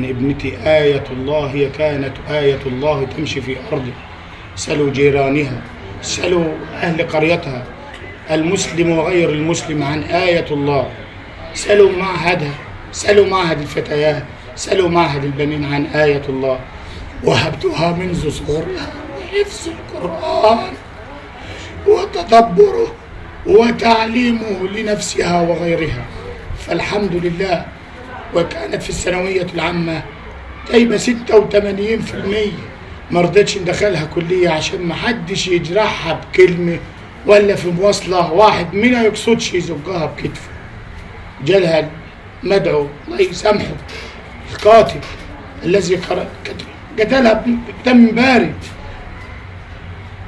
إن ابنتي آية الله، هي كانت آية الله تمشي في أرضه. سلوا جيرانها، سلوا أهل قريتها المسلم وغير المسلم عن آية الله. سلوا معهدها، سلوا معهد الفتيات، سلوا معهد البنين عن آية الله. وهبتها منذ صغرها وحفظ القرآن وتدبره وتعليمه لنفسها وغيرها، فالحمد لله. وكانت في الثانوية العامة جايبة 86%. ما رضتش ندخلها كلية عشان ما حدش يجرحها بكلمة، ولا في مواصلة واحد منها يقصدش يزقها بكتفه. جالها مدعو الله يسامحه القاتل الذي قتلها بدم بارد.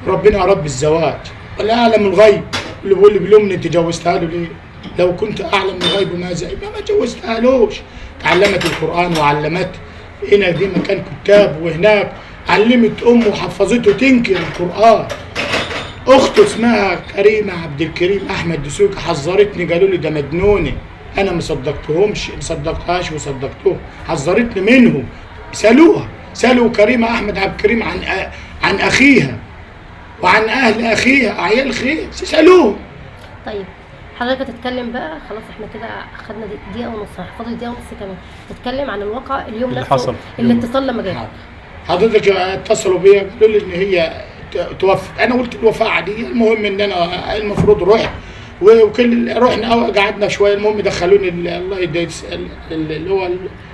ربنا رب الزواج ولا أعلم الغيب، اللي بيقول لي بلومني انت جوزتها له ليه؟ لو كنت أعلم الغيب ماذا يبقى ما جوزتهالوش. تعلمت القرآن وعلمت هنا، دي مكان كتاب، وهناك علمت أمه وحفظته تنكر القرآن. أخته اسمها كريمة عبد الكريم أحمد دسوقي حذرتني، قالوا لي ده مجنونة. أنا ما صدقتهاش وصدقتهم، حذرتني منهم. سألوها، سألوا كريمة أحمد عبد الكريم عن أخيها وعن أهل أخيها، عيال خير، سألوهم. طيب حضرتك تتكلم بقى، خلاص احنا كده اخدنا دقيقة ونص، فاضل دقيقة ونص كمان، تتكلم عن الواقع اليوم اللي نفسه حصل. الاتصال لما جه. حضرتك اتصلوا بيا قالوا لي ان هي توفت. انا قلت الوفاه عاديه، المهم ان انا المفروض رحت وكل رحنا قعدنا شويه، المهم دخلوني الله يدي اللي هو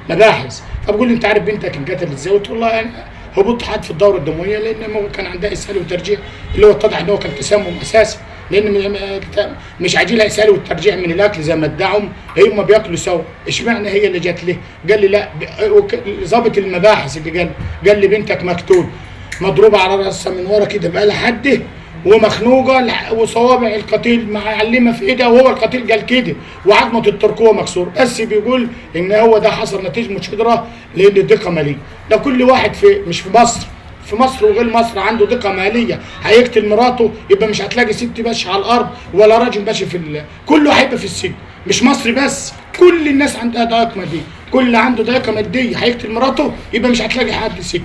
المباحث. فبقول لي انت عارف بنتك انقتلت ازاي؟ قلت والله انا هبط حد في الدوره الدمويه، لان كان عندها اسهال وترجيع، اللي هو اتضح ان هو كان تسمم اساسي، لان مش عاجلها اسهال والترجيع من الاكل زي ما ادعوا، هم بياكلوا سوا. اشمعنى هي اللي جت ليه؟ قال لي لا، ظابط المباحث اللي قال لي بنتك مقتول، مضروبه على راسها من ورا كده بقى لها حده، ومخنوقه، وصوابع القتيل معلمه في ايدها، وهو القتيل قال كده، وعظمه الترقوه مكسوره. بس بيقول ان هو ده حصل نتيجه مشهدره لان دقه ماليه. ده كل واحد مش في مصر، في مصر وغير مصر عنده دقه ماليه، هيقتل مراته يبقى مش هتلاقي ست ماشيه على الارض ولا راجل ماشي كله هيبقى في السجن. مش مصر بس، كل الناس عندها دقه ماديه، كل اللي عنده دقه ماديه هيقتل مراته يبقى مش هتلاقي حد ست.